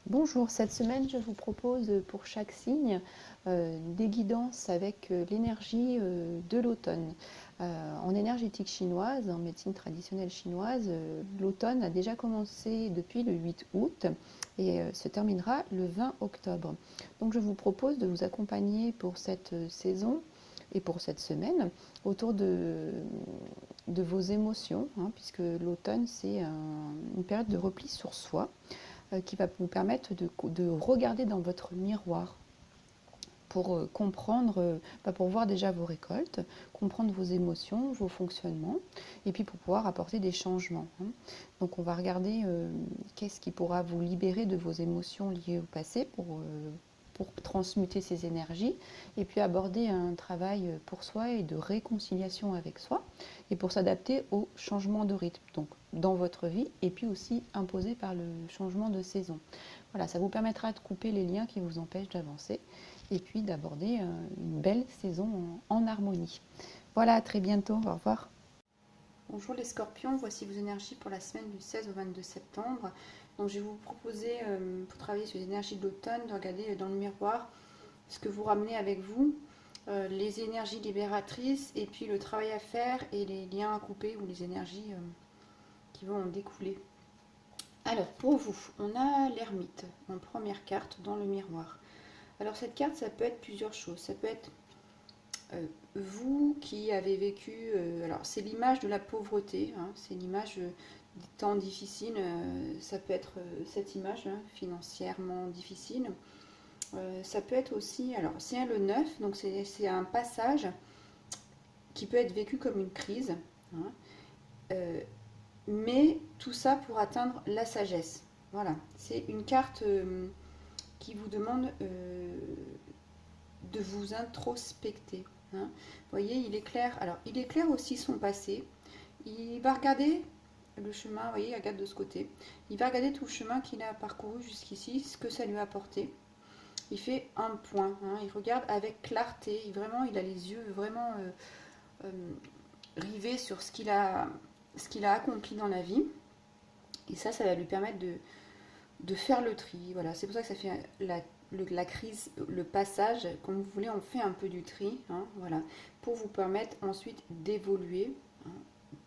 Bonjour, cette semaine je vous propose pour chaque signe des guidances avec l'énergie de l'automne. En énergétique chinoise, en médecine traditionnelle chinoise, l'automne a déjà commencé depuis le 8 août et se terminera le 20 octobre. Donc je vous propose de vous accompagner pour cette saison et pour cette semaine autour de vos émotions, hein, puisque l'automne c'est une période de repli sur soi qui va vous permettre de regarder dans votre miroir pour comprendre, pour voir déjà vos récoltes, comprendre vos émotions, vos fonctionnements, et puis pour pouvoir apporter des changements. Donc on va regarder qu'est-ce qui pourra vous libérer de vos émotions liées au passé pour transmuter ces énergies, et puis aborder un travail pour soi et de réconciliation avec soi, et pour s'adapter au changement de rythme, donc dans votre vie, et puis aussi imposé par le changement de saison. Voilà, ça vous permettra de couper les liens qui vous empêchent d'avancer, et puis d'aborder une belle saison en harmonie. Voilà, à très bientôt, au revoir. Bonjour les scorpions, voici vos énergies pour la semaine du 16 au 22 septembre. Donc je vais vous proposer, pour travailler sur les énergies de l'automne, de regarder dans le miroir ce que vous ramenez avec vous, les énergies libératrices et puis le travail à faire et les liens à couper ou les énergies qui vont en découler. Alors pour vous, on a l'ermite en première carte dans le miroir. Alors cette carte, ça peut être plusieurs choses. Ça peut être vous qui avez vécu, alors c'est l'image de la pauvreté, hein, c'est l'image des temps difficiles, ça peut être cette image hein, financièrement difficile. Ça peut être aussi, alors c'est le 9, donc c'est un passage qui peut être vécu comme une crise, hein, euh, mais tout ça pour atteindre la sagesse. Voilà, c'est une carte qui vous demande de vous introspecter. Hein. Vous voyez, il éclaire. Alors, il éclaire aussi son passé. Il va regarder le chemin. Vous voyez, il regarde de ce côté. Il va regarder tout le chemin qu'il a parcouru jusqu'ici, ce que ça lui a apporté. Il fait un point. Hein. Il regarde avec clarté. Vraiment, il a les yeux vraiment rivés sur ce qu'il a accompli dans la vie. Et ça va lui permettre de faire le tri. Voilà, c'est pour ça que ça fait la crise, le passage, comme vous voulez, on fait un peu du tri, hein, voilà, pour vous permettre ensuite d'évoluer hein,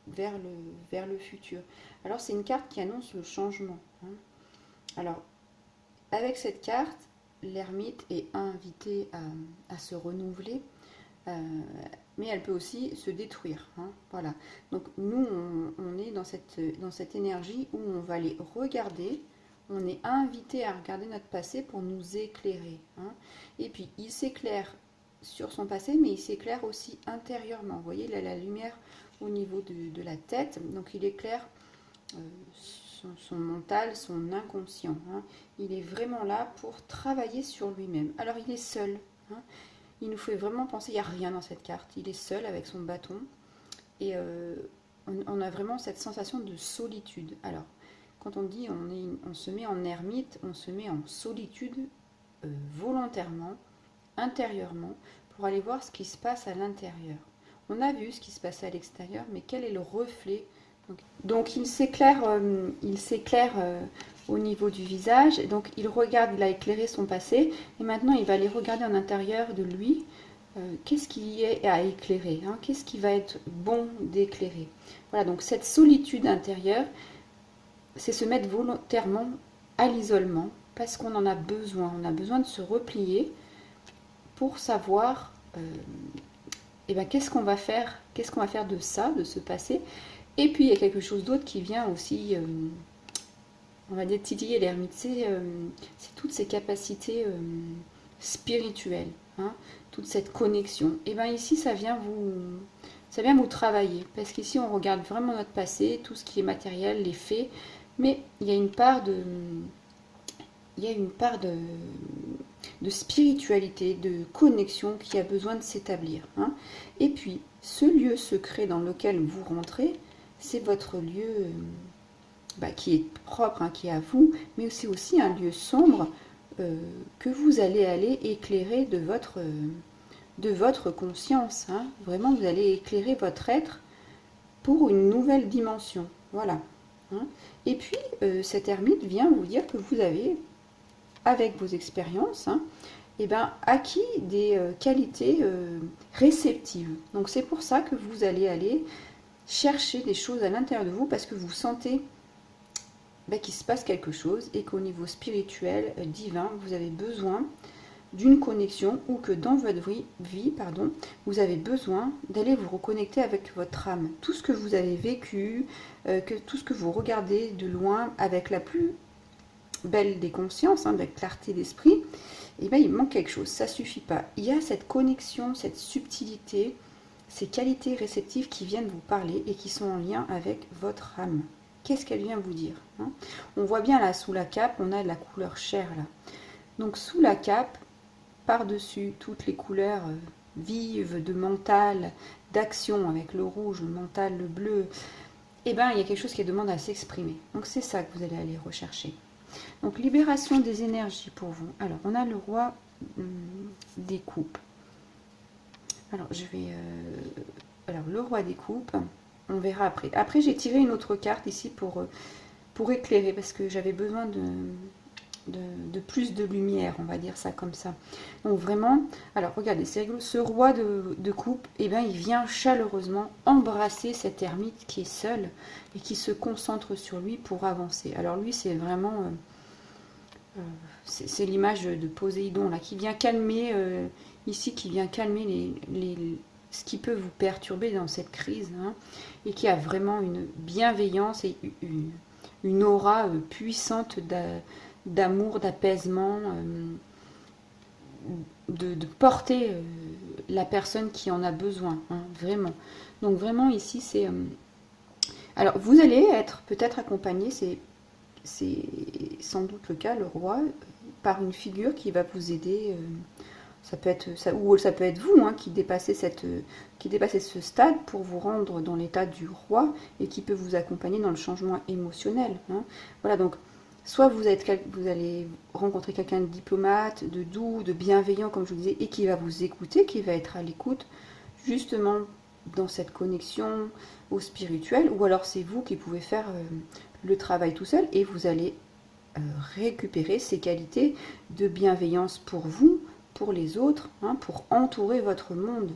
vers le futur. Alors c'est une carte qui annonce le changement. Hein. Alors avec cette carte, l'ermite est invitée à se renouveler, mais elle peut aussi se détruire. Hein, voilà. Donc nous, on est dans cette énergie où on va aller regarder. On est invité à regarder notre passé pour nous éclairer. Hein. Et puis, il s'éclaire sur son passé, mais il s'éclaire aussi intérieurement. Vous voyez, il a la lumière au niveau de la tête, donc il éclaire son mental, son inconscient. Hein. Il est vraiment là pour travailler sur lui-même. Alors, il est seul. Hein. Il nous fait vraiment penser, il n'y a rien dans cette carte. Il est seul avec son bâton. Et on a vraiment cette sensation de solitude. Alors, quand on dit on se met en ermite, on se met en solitude volontairement, intérieurement, pour aller voir ce qui se passe à l'intérieur. On a vu ce qui se passe à l'extérieur, mais quel est le reflet? Donc il s'éclaire au niveau du visage, et donc il regarde, il a éclairé son passé, et maintenant il va aller regarder en intérieur de lui, qu'est-ce qui est à éclairer, hein, qu'est-ce qui va être bon d'éclairer. Voilà, donc cette solitude intérieure, c'est se mettre volontairement à l'isolement parce qu'on en a besoin. On a besoin de se replier pour savoir qu'est-ce qu'on va faire, de ça, de ce passé. Et puis il y a quelque chose d'autre qui vient aussi, on va dire titiller l'ermite, c'est toutes ces capacités spirituelles, hein, toute cette connexion. Et bien ici ça vient vous travailler, parce qu'ici on regarde vraiment notre passé, tout ce qui est matériel, les faits, mais il y a une part de spiritualité, de connexion qui a besoin de s'établir. Hein. Et puis, ce lieu secret dans lequel vous rentrez, c'est votre lieu qui est propre, hein, qui est à vous, mais c'est aussi un lieu sombre que vous allez aller éclairer de votre conscience. Hein. Vraiment, vous allez éclairer votre être pour une nouvelle dimension. Voilà. Hein. Et puis, cet ermite vient vous dire que vous avez avec vos expériences, hein, eh ben, acquis des qualités réceptives. Donc c'est pour ça que vous allez aller chercher des choses à l'intérieur de vous parce que vous sentez qu'il se passe quelque chose et qu'au niveau spirituel, divin, vous avez besoin d'une connexion ou que dans votre vie, vous avez besoin d'aller vous reconnecter avec votre âme. Tout ce que vous avez vécu, tout ce que vous regardez de loin avec la plus belle des consciences, de la clarté d'esprit, eh bien, il manque quelque chose, ça ne suffit pas. Il y a cette connexion, cette subtilité, ces qualités réceptives qui viennent vous parler et qui sont en lien avec votre âme. Qu'est-ce qu'elle vient vous dire, hein? On voit bien là, sous la cape, on a de la couleur chair là. Donc sous la cape, par-dessus toutes les couleurs vives de mental, d'action, avec le rouge, le mental, le bleu, eh bien, il y a quelque chose qui demande à s'exprimer. Donc c'est ça que vous allez aller rechercher. Donc libération des énergies pour vous. Alors on a le roi des coupes. Alors je vais... alors le roi des coupes, on verra après. Après j'ai tiré une autre carte ici pour éclairer parce que j'avais besoin de plus de lumière, on va dire ça comme ça. Donc vraiment, alors regardez, c'est rigolo, ce roi de coupe, eh bien, il vient chaleureusement embrasser cet ermite qui est seul et qui se concentre sur lui pour avancer. Alors lui, c'est vraiment... c'est l'image de Poséidon là, qui vient calmer, ici, qui vient calmer ce qui peut vous perturber dans cette crise, hein, et qui a vraiment une bienveillance et une aura puissante d'amour, d'apaisement, de porter la personne qui en a besoin, hein, vraiment. Donc vraiment ici, c'est... alors, vous allez être peut-être accompagné, c'est sans doute le cas, le roi, par une figure qui va vous aider. Ça peut être ça, ou ça peut être vous, hein, qui dépassez ce stade pour vous rendre dans l'état du roi et qui peut vous accompagner dans le changement émotionnel, hein. Voilà, donc soit vous allez rencontrer quelqu'un de diplomate, de doux, de bienveillant, comme je vous disais, et qui va vous écouter, qui va être à l'écoute, justement dans cette connexion au spirituel, ou alors c'est vous qui pouvez faire le travail tout seul et vous allez récupérer ces qualités de bienveillance pour vous, pour les autres, hein, pour entourer votre monde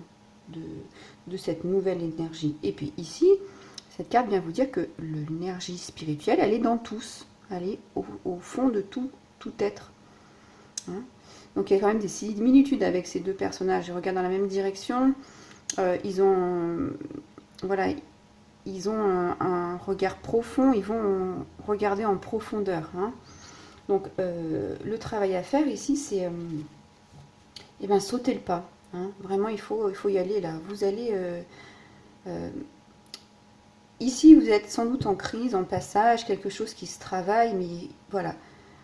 de cette nouvelle énergie. Et puis ici, cette carte vient vous dire que l'énergie spirituelle, elle est dans tous, elle est au fond de tout être, hein. Donc il y a quand même des similitudes avec ces deux personnages. Je regarde dans la même direction. Ils ont, voilà, ils ont un regard profond. Ils vont regarder en profondeur, hein. Donc le travail à faire ici, c'est eh bien, sauter le pas, hein. Vraiment, il faut y aller là. Vous allez ici, vous êtes sans doute en crise, en passage, quelque chose qui se travaille, mais voilà.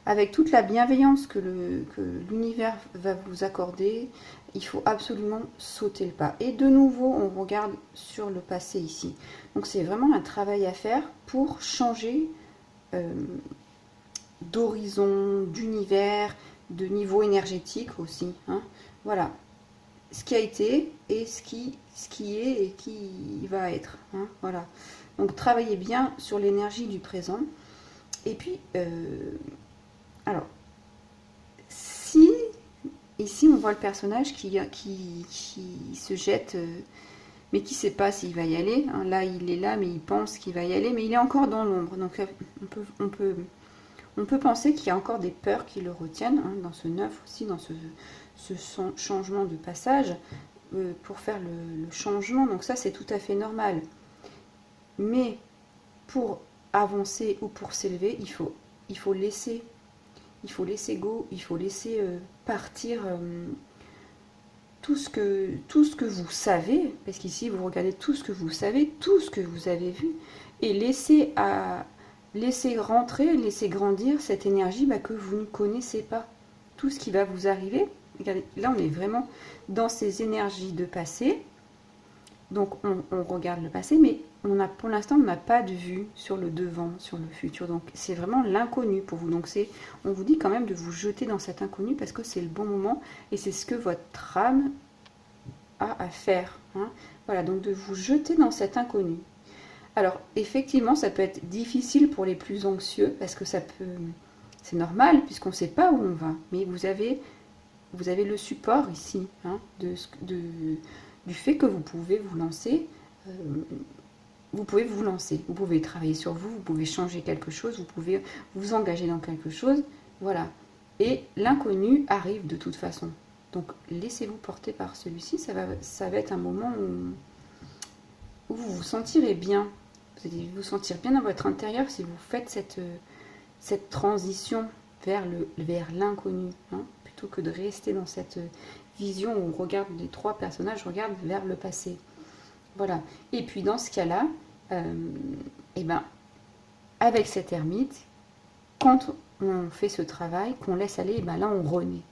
Avec toute la bienveillance que l'univers va vous accorder, il faut absolument sauter le pas. Et de nouveau, on regarde sur le passé ici. Donc c'est vraiment un travail à faire pour changer d'horizon, d'univers, de niveau énergétique aussi, hein. Voilà. Ce qui a été et ce qui est et qui va être, hein. Voilà. Donc travaillez bien sur l'énergie du présent. Et puis... alors, si ici on voit le personnage qui se jette, mais qui ne sait pas s'il va y aller, hein. Là, il est là, mais il pense qu'il va y aller, mais il est encore dans l'ombre. Donc, on peut penser qu'il y a encore des peurs qui le retiennent, hein, dans ce neuf aussi, dans ce changement de passage, pour faire le changement. Donc ça, c'est tout à fait normal. Mais pour avancer ou pour s'élever, il faut laisser go, il faut laisser partir tout ce que vous savez, parce qu'ici vous regardez tout ce que vous savez, tout ce que vous avez vu, et laisser rentrer, laisser grandir cette énergie que vous ne connaissez pas. Tout ce qui va vous arriver, regardez, là on est vraiment dans ces énergies de passé, donc on regarde le passé, mais pour l'instant on n'a pas de vue sur le devant, sur le futur, donc c'est vraiment l'inconnu pour vous. Donc on vous dit quand même de vous jeter dans cet inconnu parce que c'est le bon moment et c'est ce que votre âme a à faire, hein. Voilà, donc de vous jeter dans cet inconnu. Alors effectivement ça peut être difficile pour les plus anxieux parce que ça C'est normal puisqu'on ne sait pas où on va. Mais vous avez le support ici hein, du fait que vous pouvez vous lancer. Vous pouvez vous lancer, vous pouvez travailler sur vous, vous pouvez changer quelque chose, vous pouvez vous engager dans quelque chose. Voilà. Et l'inconnu arrive de toute façon. Donc laissez-vous porter par celui-ci. Ça va être un moment où vous vous sentirez bien. Vous allez vous sentir bien dans votre intérieur si vous faites cette transition vers l'inconnu. Hein, plutôt que de rester dans cette vision où on regarde les trois personnages, regarde vers le passé. Voilà. Et puis dans ce cas-là, avec cette ermite, quand on fait ce travail, qu'on laisse aller, là on renaît.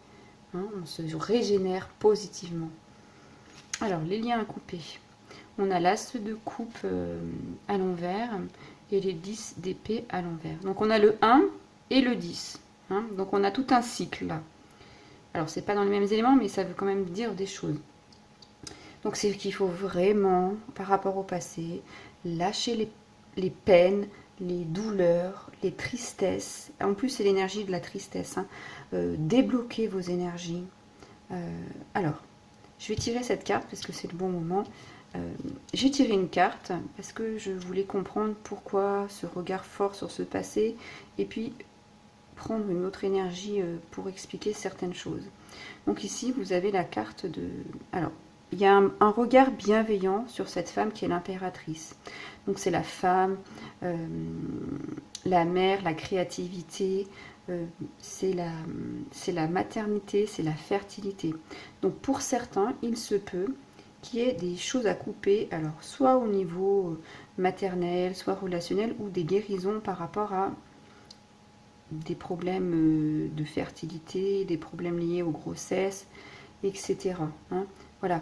Hein, on se régénère positivement. Alors, les liens à couper. On a l'as de coupe à l'envers et les 10 d'épée à l'envers. Donc on a le 1 et le 10. Hein, donc on a tout un cycle là. Alors, c'est pas dans les mêmes éléments, mais ça veut quand même dire des choses. Donc c'est qu'il faut vraiment, par rapport au passé, lâcher les peines, les douleurs, les tristesses. En plus, c'est l'énergie de la tristesse. Hein. Débloquer vos énergies. Alors, je vais tirer cette carte parce que c'est le bon moment. J'ai tiré une carte parce que je voulais comprendre pourquoi ce regard fort sur ce passé et puis prendre une autre énergie pour expliquer certaines choses. Donc ici, vous avez la carte de... Alors, il y a un regard bienveillant sur cette femme qui est l'impératrice. Donc c'est la femme, la mère, la créativité, c'est la maternité, c'est la fertilité. Donc pour certains, il se peut qu'il y ait des choses à couper, alors soit au niveau maternel, soit relationnel, ou des guérisons par rapport à des problèmes de fertilité, des problèmes liés aux grossesses, etc. Hein. Voilà.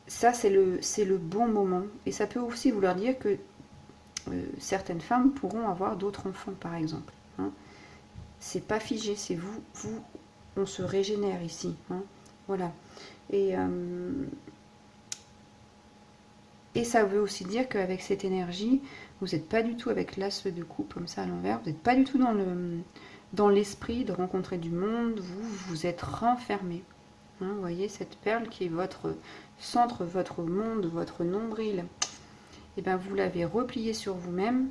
Ça, c'est le bon moment. Et ça peut aussi vouloir dire que certaines femmes pourront avoir d'autres enfants, par exemple. Hein. C'est pas figé, c'est vous, on se régénère ici. Hein. Voilà. Et ça veut aussi dire qu'avec cette énergie, vous n'êtes pas du tout avec l'as de coupe comme ça à l'envers, vous n'êtes pas du tout dans l'esprit de rencontrer du monde, vous êtes renfermé. Hein, vous voyez cette perle qui est votre centre, votre monde, votre nombril. Et bien vous l'avez replié sur vous-même.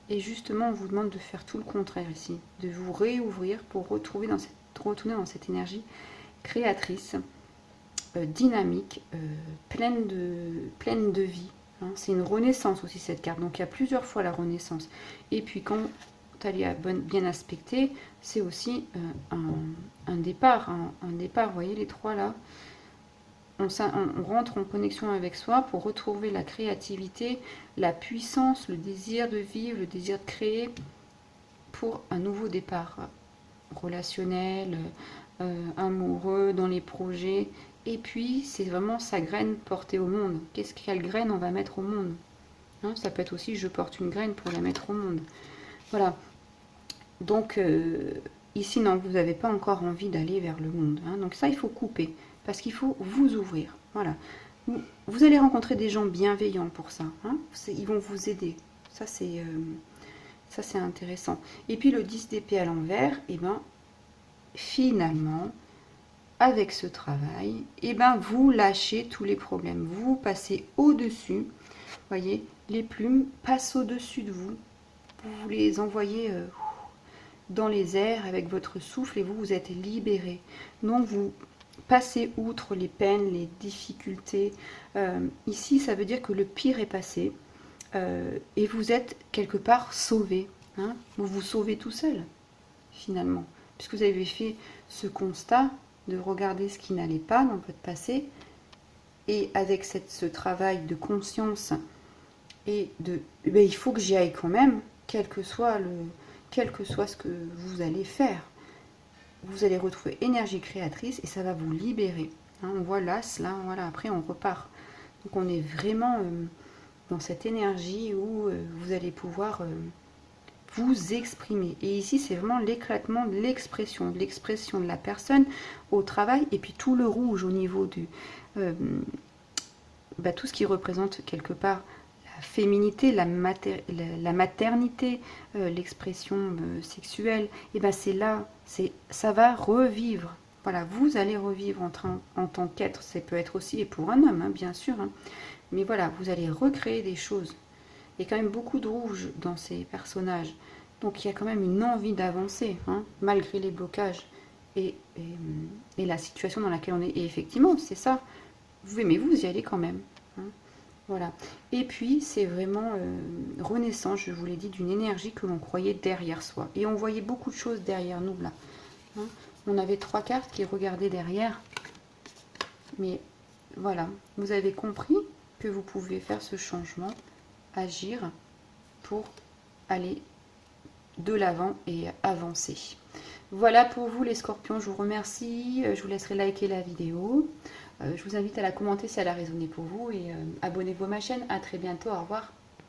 Et justement, on vous demande de faire tout le contraire ici, de vous réouvrir pour retourner dans cette énergie créatrice, dynamique, pleine de vie. Hein. C'est une renaissance aussi cette carte, donc il y a plusieurs fois la renaissance. Et puis quand elle est bien aspectée, c'est aussi un départ. Un départ, vous voyez les trois là, on rentre en connexion avec soi pour retrouver la créativité, la puissance, le désir de vivre, le désir de créer pour un nouveau départ relationnel, amoureux, dans les projets. Et puis, c'est vraiment sa graine portée au monde. Quelle graine on va mettre au monde, hein, ça peut être aussi, je porte une graine pour la mettre au monde. Voilà. Donc, ici, non, vous n'avez pas encore envie d'aller vers le monde. Hein, donc ça, il faut couper. Parce qu'il faut vous ouvrir. Voilà. Vous allez rencontrer des gens bienveillants pour ça. Hein, ils vont vous aider. Ça, c'est intéressant. Et puis, le 10 d'épée à l'envers, et ben, finalement... avec ce travail, et vous lâchez tous les problèmes, vous passez au-dessus, voyez, les plumes passent au-dessus de vous, vous les envoyez dans les airs avec votre souffle et vous êtes libéré. Donc vous passez outre les peines, les difficultés. Ici, ça veut dire que le pire est passé et vous êtes quelque part sauvé. Hein, vous vous sauvez tout seul, finalement, puisque vous avez fait ce constat de regarder ce qui n'allait pas dans votre passé, et avec ce travail de conscience et de il faut que j'y aille quand même, quel que soit ce que vous allez faire, vous allez retrouver énergie créatrice et ça va vous libérer. Hein, on voit l'as là, voilà, après on repart. Donc on est vraiment dans cette énergie où vous allez pouvoir vous exprimer. Et ici, c'est vraiment l'éclatement de l'expression de la personne au travail, et puis tout le rouge au niveau du... tout ce qui représente quelque part féminité, la maternité, l'expression sexuelle, et ben c'est là, ça va revivre. Voilà, vous allez revivre en tant qu'être, ça peut être aussi et pour un homme, hein, bien sûr, hein. Mais voilà, vous allez recréer des choses. Il y a quand même beaucoup de rouge dans ces personnages. Donc il y a quand même une envie d'avancer, hein, malgré les blocages et la situation dans laquelle on est. Et effectivement, c'est ça. Mais vous y allez quand même. Hein. Voilà. Et puis, c'est vraiment renaissance, je vous l'ai dit, d'une énergie que l'on croyait derrière soi. Et on voyait beaucoup de choses derrière nous, là. Hein. On avait 3 cartes qui regardaient derrière. Mais voilà, vous avez compris que vous pouvez faire ce changement, agir pour aller de l'avant et avancer. Voilà pour vous les scorpions, je vous remercie, je vous laisserai liker la vidéo, je vous invite à la commenter si elle a résonné pour vous et abonnez-vous à ma chaîne, à très bientôt, au revoir.